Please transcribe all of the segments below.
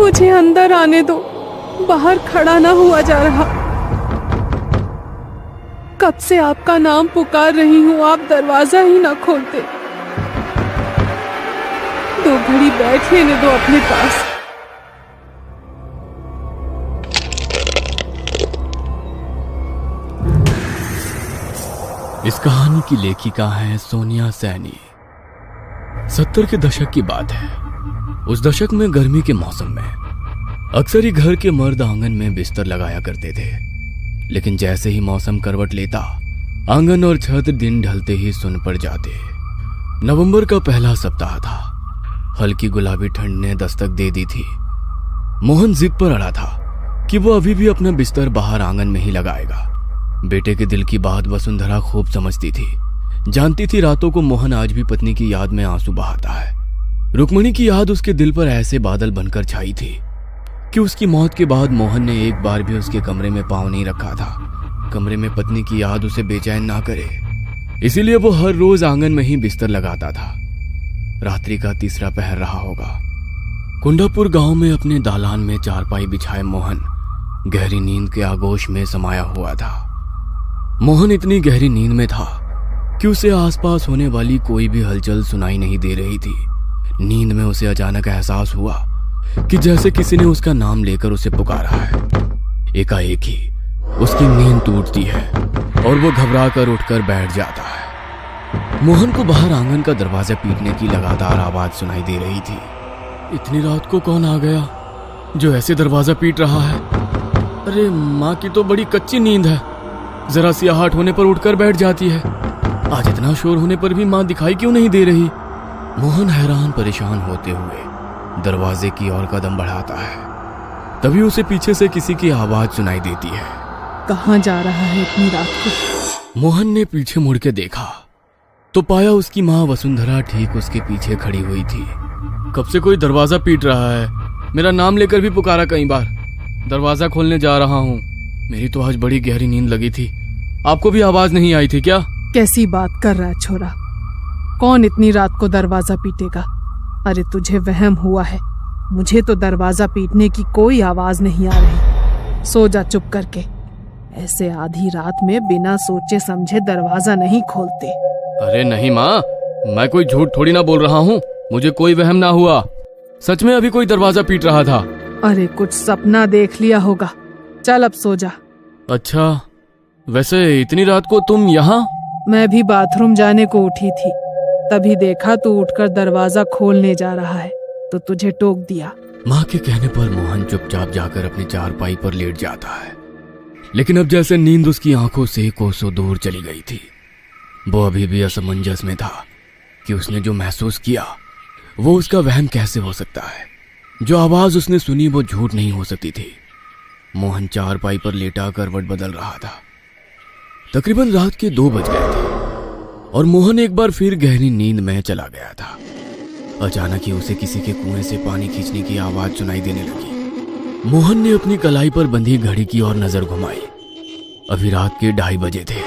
मुझे अंदर आने दो, बाहर खड़ा ना हुआ जा रहा। कब से आपका नाम पुकार रही हूँ, आप दरवाजा ही ना खोलते। 2 घड़ी बैठ लेने दो अपने पास। इस कहानी की लेखिका है सोनिया सैनी। 70 के दशक की बात है। उस दशक में गर्मी के मौसम में अक्सर ही घर के मर्द आंगन में बिस्तर लगाया करते थे, लेकिन जैसे ही मौसम करवट लेता, आंगन और छत दिन ढलते ही सुन पड़ जाते। नवंबर का पहला सप्ताह था। हल्की गुलाबी ठंड ने दस्तक दे दी थी। मोहन जिद पर अड़ा था कि वो अभी भी अपना बिस्तर बाहर आंगन में ही लगाएगा। बेटे के दिल की बात वसुंधरा खूब समझती थी। जानती थी रातों को मोहन आज भी पत्नी की याद में आंसू बहाता है। रुक्मणी की याद उसके दिल पर ऐसे बादल बनकर छाई थी कि उसकी मौत के बाद मोहन ने एक बार भी उसके कमरे में पांव नहीं रखा था। कमरे में पत्नी की याद उसे बेचैन ना करे, इसीलिए वो हर रोज आंगन में ही बिस्तर लगाता था। रात्रि का तीसरा पहर रहा होगा। कुंडापुर गांव में अपने दालान में चारपाई बिछाए मोहन गहरी नींद के आगोश में समाया हुआ था। मोहन इतनी गहरी नींद में था कि उसे आसपास होने वाली कोई भी हलचल सुनाई नहीं दे रही थी। नींद में उसे अचानक एहसास हुआ कि जैसे किसी ने उसका नाम लेकर उसे पुकारा है। एकाएक ही उसकी नींद टूटती है और वो घबरा कर उठकर बैठ जाता है। मोहन को बाहर आंगन का दरवाजा पीटने की लगातार आवाज सुनाई दे रही थी। इतनी रात को कौन आ गया जो ऐसे दरवाजा पीट रहा है? अरे माँ की तो बड़ी कच्ची नींद है, जरा सी आहट होने पर उठकर बैठ जाती है। आज इतना शोर होने पर भी माँ दिखाई क्यों नहीं दे रही? मोहन हैरान परेशान होते हुए दरवाजे की ओर कदम बढ़ाता है। तभी उसे पीछे से किसी की आवाज सुनाई देती है। कहाँ जा रहा है इतनी रात को? मोहन ने पीछे मुड़ के देखा तो पाया उसकी माँ वसुंधरा ठीक उसके पीछे खड़ी हुई थी। कब से कोई दरवाजा पीट रहा है, मेरा नाम लेकर भी पुकारा कई बार। दरवाजा खोलने जा रहा हूँ। मेरी तो आज बड़ी गहरी नींद लगी थी। आपको भी आवाज नहीं आई थी क्या? कैसी बात कर रहा है छोरा? कौन इतनी रात को दरवाजा पीटेगा? अरे तुझे वहम हुआ है, मुझे तो दरवाजा पीटने की कोई आवाज नहीं आ रही। सो जा चुप करके। ऐसे आधी रात में बिना सोचे समझे दरवाजा नहीं खोलते। अरे नहीं माँ, मैं कोई झूठ थोड़ी ना बोल रहा हूँ। मुझे कोई वहम ना हुआ, सच में अभी कोई दरवाजा पीट रहा था। अरे कुछ सपना देख लिया होगा। चल अब सो जा। अच्छा, वैसे इतनी रात को तुम यहाँ? मैं भी बाथरूम जाने को उठी थी, तभी देखा तू उठकर दरवाजा खोलने जा रहा है तो तुझे टोक दिया। माँ के कहने पर मोहन चुपचाप जाकर अपनी चारपाई पर लेट जाता है, लेकिन अब जैसे नींद उसकी आंखों से कोसों दूर चली गई थी। वो अभी भी असमंजस में था कि उसने जो महसूस किया वो उसका वहम कैसे हो सकता है। जो आवाज उसने सुनी वो झूठ नहीं हो सकती थी। मोहन चारपाई पर लेटा करवट बदल रहा था। तकरीबन रात के 2 बज गए थे और मोहन एक बार फिर गहरी नींद में चला गया था। अचानक ही उसे किसी के कुएं से पानी खींचने की आवाज सुनाई देने लगी। मोहन ने अपनी कलाई पर बंधी घड़ी की ओर नजर घुमाई। अभी रात के 2:30 बजे थे।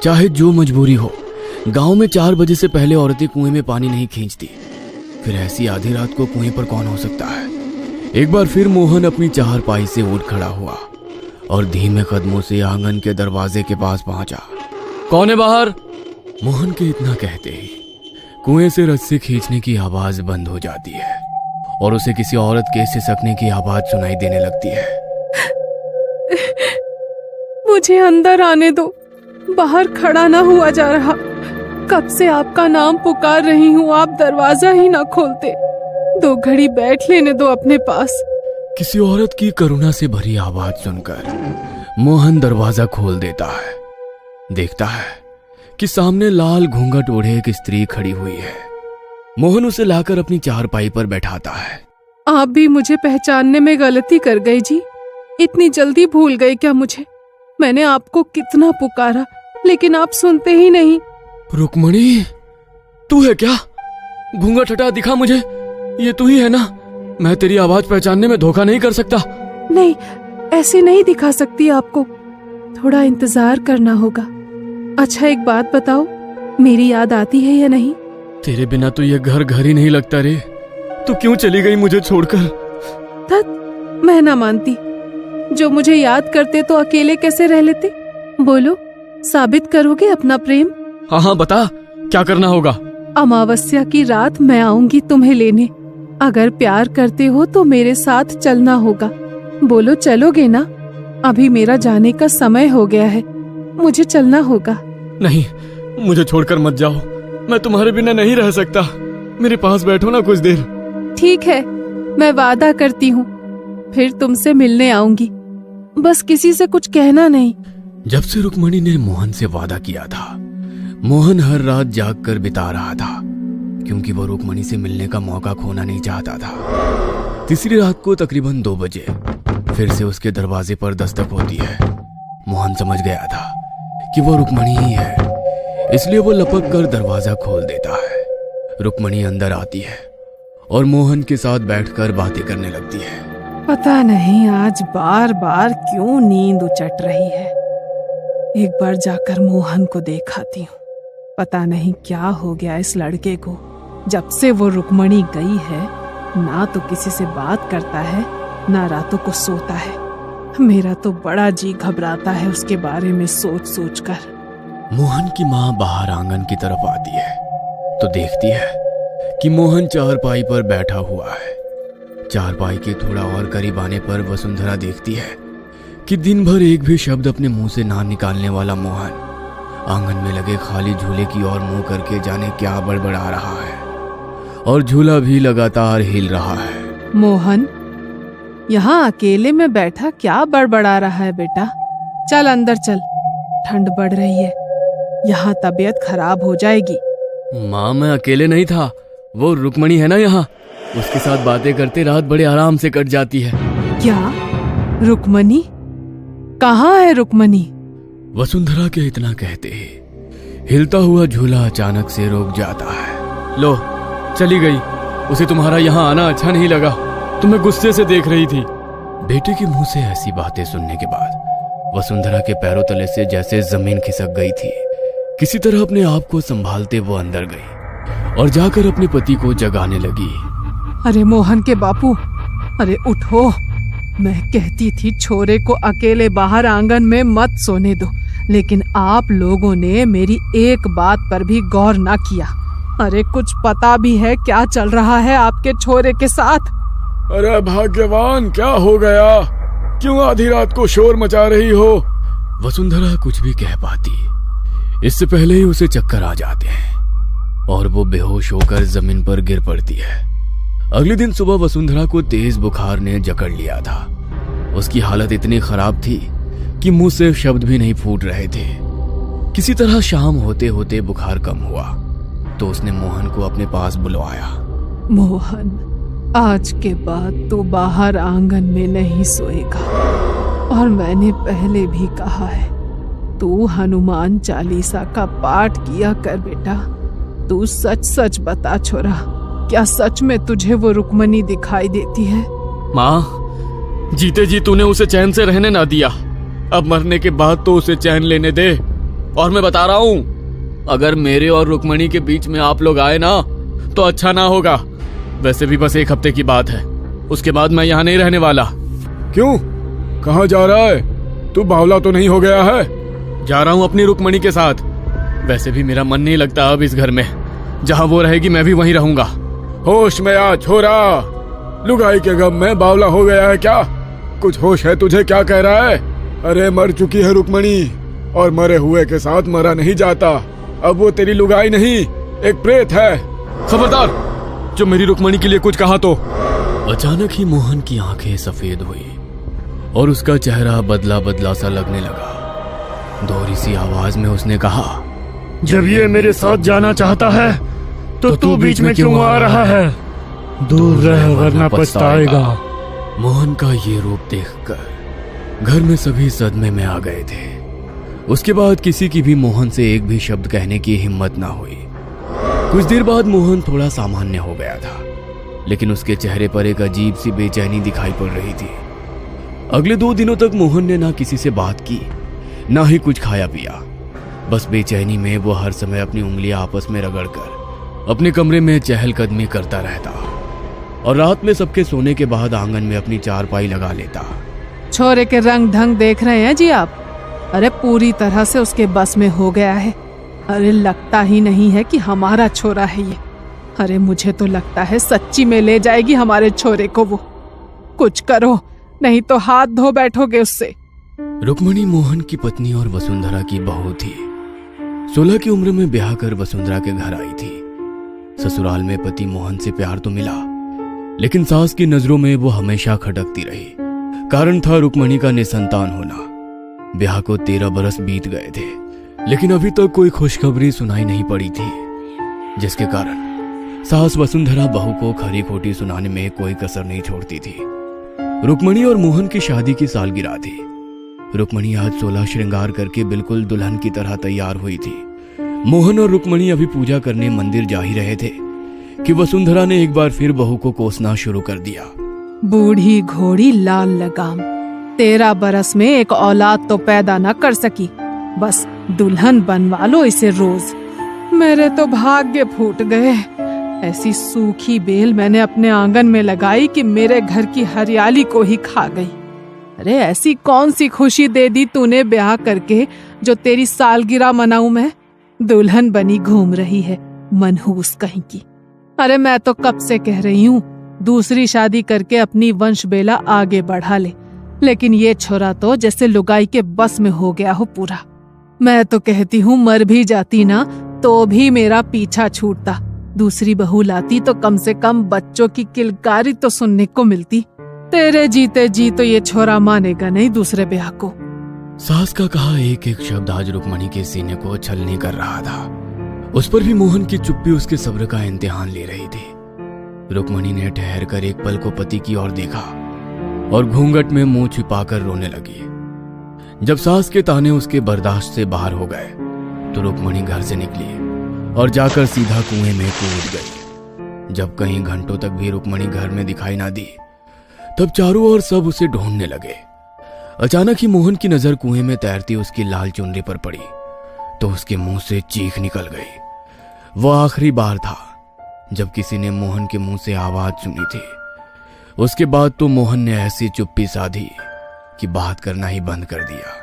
चाहे जो मजबूरी हो, गांव में 4 बजे से पहले औरतें कुएं में पानी नहीं खींचती। फिर ऐसी आधी रात को कुएं पर कौन हो सकता है? एक बार फिर मोहन अपनी चारपाई से उठ खड़ा हुआ और धीमे कदमों से आंगन के दरवाजे के पास पहुंचा। कौन है बाहर? मोहन के इतना कहते ही कुएं से रस्सी खींचने की आवाज बंद हो जाती है और उसे किसी औरत के सिसकने की आवाज सुनाई देने लगती है। मुझे अंदर आने दो, बाहर खड़ा ना हुआ जा रहा। कब से आपका नाम पुकार रही हूँ, आप दरवाजा ही ना खोलते। 2 घड़ी बैठ लेने दो अपने पास। किसी औरत की करुणा से भरी आवाज सुनकर मोहन दरवाजा खोल देता है। देखता है कि सामने लाल घूंघट ओढ़े एक स्त्री खड़ी हुई है। मोहन उसे लाकर अपनी चारपाई पर बैठाता है। आप भी मुझे पहचानने में गलती कर गई जी। इतनी जल्दी भूल गए क्या मुझे? मैंने आपको कितना पुकारा लेकिन आप सुनते ही नहीं। रुक्मणी, तू है क्या? घूंघट हटा, दिखा मुझे। ये तू ही है ना? मैं तेरी आवाज पहचानने में धोखा नहीं कर सकता। नहीं, ऐसे नहीं दिखा सकती आपको। थोड़ा इंतजार करना होगा। अच्छा एक बात बताओ, मेरी याद आती है या नहीं? तेरे बिना तो ये घर घर ही नहीं लगता रे। तू क्यों चली गई मुझे छोड़कर? धत, मैं ना मानती। जो मुझे याद करते तो अकेले कैसे रह लेते? बोलो, साबित करोगे अपना प्रेम? हाँ हाँ बता, क्या करना होगा? अमावस्या की रात मैं आऊंगी तुम्हें लेने। अगर प्यार करते हो तो मेरे साथ चलना होगा। बोलो, चलोगे ना? अभी मेरा जाने का समय हो गया है, मुझे चलना होगा। नहीं, मुझे छोड़कर मत जाओ, मैं तुम्हारे बिना नहीं रह सकता। मेरे पास बैठो ना कुछ देर। ठीक है, मैं वादा करती हूँ, फिर तुमसे मिलने आऊंगी। बस किसी से कुछ कहना नहीं। जब से रुक्मणी ने मोहन से वादा किया था, मोहन हर रात जाग कर बिता रहा था, क्योंकि वो रुक्मणी से मिलने का मौका खोना नहीं चाहता था। तीसरी रात को तकरीबन 2 बजे फिर से उसके दरवाजे पर दस्तक होती है। मोहन समझ गया था कि वो रुक्मणी ही है, इसलिए वो लपक कर दरवाजा खोल देता है। रुक्मणी अंदर आती है और मोहन के साथ बैठकर बातें करने लगती है। पता नहीं आज बार बार क्यों नींद उचट रही है। एक बार जाकर मोहन को देखाती हूँ। पता नहीं क्या हो गया इस लड़के को। जब से वो रुक्मणी गई है, ना तो किसी से बात करता है, ना रातों को सोता है। मेरा तो बड़ा जी घबराता है उसके बारे में सोच सोच कर। मोहन की माँ बाहर आंगन की तरफ आती है तो देखती है कि मोहन चारपाई पर बैठा हुआ है। चारपाई के थोड़ा और करीब आने पर वसुंधरा देखती है कि दिन भर एक भी शब्द अपने मुंह से ना निकालने वाला मोहन आंगन में लगे खाली झूले की ओर मुंह करके जाने क्या बड़बड़ा रहा है, और झूला भी लगातार हिल रहा है। मोहन, यहाँ अकेले में बैठा क्या बड़बड़ा रहा है बेटा? चल अंदर चल, ठंड बढ़ रही है, यहाँ तबीयत खराब हो जाएगी। माँ, मैं अकेले नहीं था, वो रुक्मणी है ना यहाँ, उसके साथ बातें करते रात बड़े आराम से कट जाती है। क्या? रुक्मणी? कहाँ है रुक्मणी? वसुंधरा के इतना कहते ही हिलता हुआ झूला अचानक से रुक जाता है। लो, चली गई। उसे तुम्हारा यहाँ आना अच्छा नहीं लगा, तुम्हें गुस्से से देख रही थी। बेटे के मुंह से ऐसी बातें सुनने के बाद वसुंधरा के पैरों तले से जैसे जमीन खिसक गई थी। किसी तरह अपने आप को संभालते वो अंदर गई और जाकर अपने पति को जगाने लगी। अरे मोहन के बापू, अरे उठो। मैं कहती थी छोरे को अकेले बाहर आंगन में मत सोने दो, लेकिन आप लोगों ने मेरी एक बात पर भी गौर ना किया। अरे कुछ पता भी है क्या चल रहा है आपके छोरे के साथ? अरे भाग्यवान, क्या हो गया? क्यों आधी रात को शोर मचा रही हो? वसुंधरा कुछ भी कह पाती, इससे पहले ही उसे चक्कर आ जाते हैं और वो बेहोश होकर जमीन पर गिर पड़ती है। अगले दिन सुबह वसुंधरा को तेज बुखार ने जकड़ लिया था। उसकी हालत इतनी खराब थी कि मुंह से शब्द भी नहीं फूट रहे थे। किसी तरह शाम होते होते बुखार कम हुआ तो उसने मोहन को अपने पास बुलवाया। मोहन, आज के बाद तू बाहर आंगन में नहीं सोएगा, और मैंने पहले भी कहा है, तू हनुमान चालीसा का पाठ किया कर बेटा। तू सच सच बता छोरा, क्या सच में तुझे वो रुक्मणी दिखाई देती है? माँ, जीते जी तूने उसे चैन से रहने ना दिया, अब मरने के बाद तो उसे चैन लेने दे। और मैं बता रहा हूँ, अगर मेरे और रुक्मणी के बीच में आप लोग आए ना तो अच्छा ना होगा। वैसे भी बस 1 हफ्ते की बात है, उसके बाद मैं यहाँ नहीं रहने वाला। क्यों? कहाँ जा रहा है? तू बावला तो नहीं हो गया है? जा रहा हूँ अपनी रुक्मणी के साथ। वैसे भी मेरा मन नहीं लगता अब इस घर में, जहाँ वो रहेगी मैं भी वहीं रहूंगा। होश में आ छोरा, लुगाई के गम में बावला हो गया है क्या? कुछ होश है तुझे? क्या कह रहा है? अरे मर चुकी है रुक्मणी, और मरे हुए के साथ मरा नहीं जाता। अब वो तेरी लुगाई नहीं, एक प्रेत है। खबरदार, जो मेरी रुक्मणी के लिए कुछ कहा तो। अचानक ही मोहन की आंखें सफेद हुई और उसका चेहरा बदला बदला सा लगने लगा। दोहरी सी आवाज में उसने कहा, जब ये मेरे साथ जाना चाहता है तो तू बीच में क्यों आ रहा है? दूर रह वरना पछताएगा। मोहन का ये रूप देखकर घर में सभी सदमे में आ गए थे। उसके बाद किसी की भी मोहन से एक भी शब्द कहने की हिम्मत ना हुई। कुछ देर बाद मोहन थोड़ा सामान्य हो गया था, लेकिन उसके चेहरे पर एक अजीब सी बेचैनी दिखाई पड़ रही थी। अगले 2 दिनों तक मोहन ने ना किसी से बात की, ना ही कुछ खाया पिया। बस बेचैनी में वो हर समय अपनी उंगलियां आपस में रगड़कर अपने कमरे में चहलकदमी करता रहता। और रात में सबके सोने के बाद आंगन में अपनी चारपाई लगा लेता। छोरे के रंग ढंग देख रहे हैं जी आप? अरे पूरी तरह से उसके बस में हो गया है। अरे लगता ही नहीं है कि हमारा छोरा है ये। अरे मुझे तो लगता है सच्ची में ले जाएगी हमारे छोरे को वो। कुछ करो, नहीं तो हाथ धो बैठोगे उससे। रुक्मणी मोहन की पत्नी और वसुंधरा की बहू थी। 16 की उम्र में ब्याह कर वसुंधरा के घर आई थी। ससुराल में पति मोहन से प्यार तो मिला, लेकिन सास की नजरों में वो हमेशा खटकती रही। कारण था रुक्मणी का निसंतान होना। ब्याह को 13 बरस बीत गए थे, लेकिन अभी तक कोई खुशखबरी सुनाई नहीं पड़ी थी, जिसके कारण सास वसुंधरा बहू को खरी खोटी सुनाने में कोई कसर नहीं छोड़ती थी। रुक्मणी और मोहन की शादी की सालगिरह थी। रुक्मणी आज 16 श्रृंगार करके बिल्कुल दुल्हन की तरह तैयार हुई थी। मोहन और रुक्मणी अभी पूजा करने मंदिर जा ही रहे थे कि वसुंधरा ने एक बार फिर बहू को कोसना शुरू कर दिया। बूढ़ी घोड़ी लाल लगाम, 13 बरस में एक औलाद तो पैदा न कर सकी, बस दुल्हन बनवा लो इसे रोज। मेरे तो भाग्य फूट गए। ऐसी सूखी बेल मैंने अपने आंगन में लगाई कि मेरे घर की हरियाली को ही खा गई। अरे ऐसी कौन सी खुशी दे दी तूने ब्याह करके जो तेरी सालगिरह मनाऊं मैं? दुल्हन बनी घूम रही है, मनहूस कहीं की। अरे मैं तो कब से कह रही हूँ दूसरी शादी करके अपनी वंश बेला आगे बढ़ा ले, लेकिन ये छोरा तो जैसे लुगाई के बस में हो गया हो पूरा। मैं तो कहती हूँ मर भी जाती ना तो भी मेरा पीछा छूटता। दूसरी बहू लाती तो कम से कम बच्चों की किलकारी तो सुनने को मिलती। तेरे जीते जी तो ये छोरा मानेगा नहीं दूसरे ब्याह को। सास का कहा एक एक शब्द आज रुक्मणी के सीने को छलनी कर रहा था। उस पर भी मोहन की चुप्पी उसके सब्र का इम्तिहान ले रही थी। रुक्मणी ने ठहर कर एक पल को पति की ओर देखा और घूंघट में मुंह छिपाकर रोने लगी। जब सास के ताने उसके बर्दाश्त से बाहर हो गए तो रुक्मणी घर से निकली और जाकर सीधा कुएं में कूद गई। जब कहीं घंटों तक भी रुक्मणी घर में दिखाई ना दी, तब चारों ओर सब उसे ढूंढने लगे। अचानक ही मोहन की नजर कुएं में तैरती उसकी लाल चुनरी पर पड़ी तो उसके मुंह से चीख निकल गई। वह आखिरी बार था जब किसी ने मोहन के मुंह से आवाज सुनी थी। उसके बाद तो मोहन ने ऐसी चुप्पी साधी कि बात करना ही बंद कर दिया।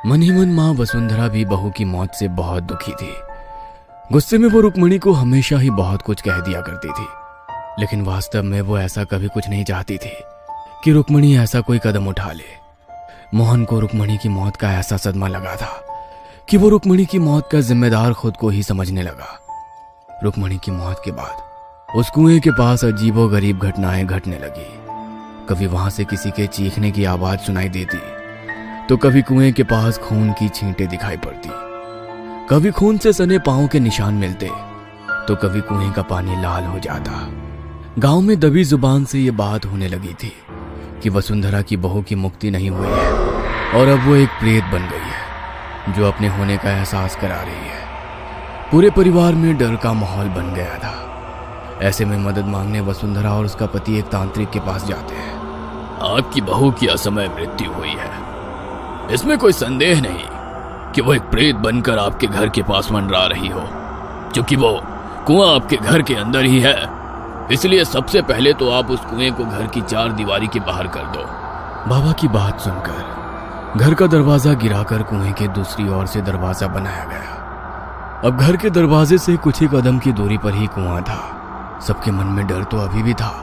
मन ही मन मां वसुंधरा भी बहू की मौत से बहुत दुखी थी। गुस्से में वो रुक्मणी को हमेशा ही बहुत कुछ कह दिया करती थी, लेकिन वास्तव में वो ऐसा कभी कुछ नहीं चाहती थी कि रुक्मणी ऐसा कोई कदम उठा ले। मोहन को रुक्मणी की मौत का ऐसा सदमा लगा था कि वो रुक्मणी की मौत का जिम्मेदार खुद को ही समझने लगा। रुक्मणी की मौत के बाद उस कुएं के पास अजीबोगरीब घटनाएं घटने लगी। कभी वहां से किसी के चीखने की आवाज सुनाई देती तो कभी कुएं के पास खून की छींटें दिखाई पड़ती, कभी खून से सने पांव के निशान मिलते तो कभी कुएं का पानी लाल हो जाता। गांव में दबी जुबान से ये बात होने लगी थी कि वसुंधरा की बहू की मुक्ति नहीं हुई है और अब वो एक प्रेत बन गई है जो अपने होने का एहसास करा रही है। पूरे परिवार में डर का माहौल बन गया था। ऐसे में मदद मांगने वसुंधरा और उसका पति एक तांत्रिक के पास जाते हैं। आपकी बहू की असमय मृत्यु हुई है, इसमें कोई संदेह नहीं कि वो एक प्रेत बनकर आपके घर के पास मंडरा रही हो। क्योंकि वो कुआं आपके घर के अंदर ही है, इसलिए सबसे पहले तो आप उस कुएं को घर की 4 दीवारी के बाहर कर दो। बाबा की बात सुनकर घर का दरवाजा गिराकर कुएं के दूसरी ओर से दरवाजा बनाया गया। अब घर के दरवाजे से कुछ ही कदम की दूरी पर ही कुआं था। सबके मन में डर तो अभी भी था,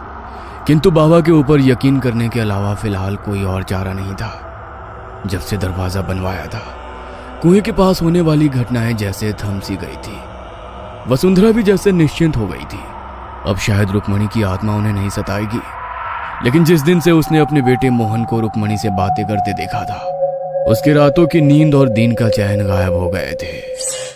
किंतु बाबा के ऊपर यकीन करने के अलावा फिलहाल कोई और चारा नहीं था। जब से दरवाजा बनवाया था, कुएं के पास होने वाली घटनाएं जैसे थम सी गई थी। वसुंधरा भी जैसे निश्चिंत हो गई थी। अब शायद रुक्मणी की आत्मा उन्हें नहीं सताएगी, लेकिन जिस दिन से उसने अपने बेटे मोहन को रुक्मणी से बातें करते देखा था, उसके रातों की नींद और दिन का चैन गायब हो गए थे।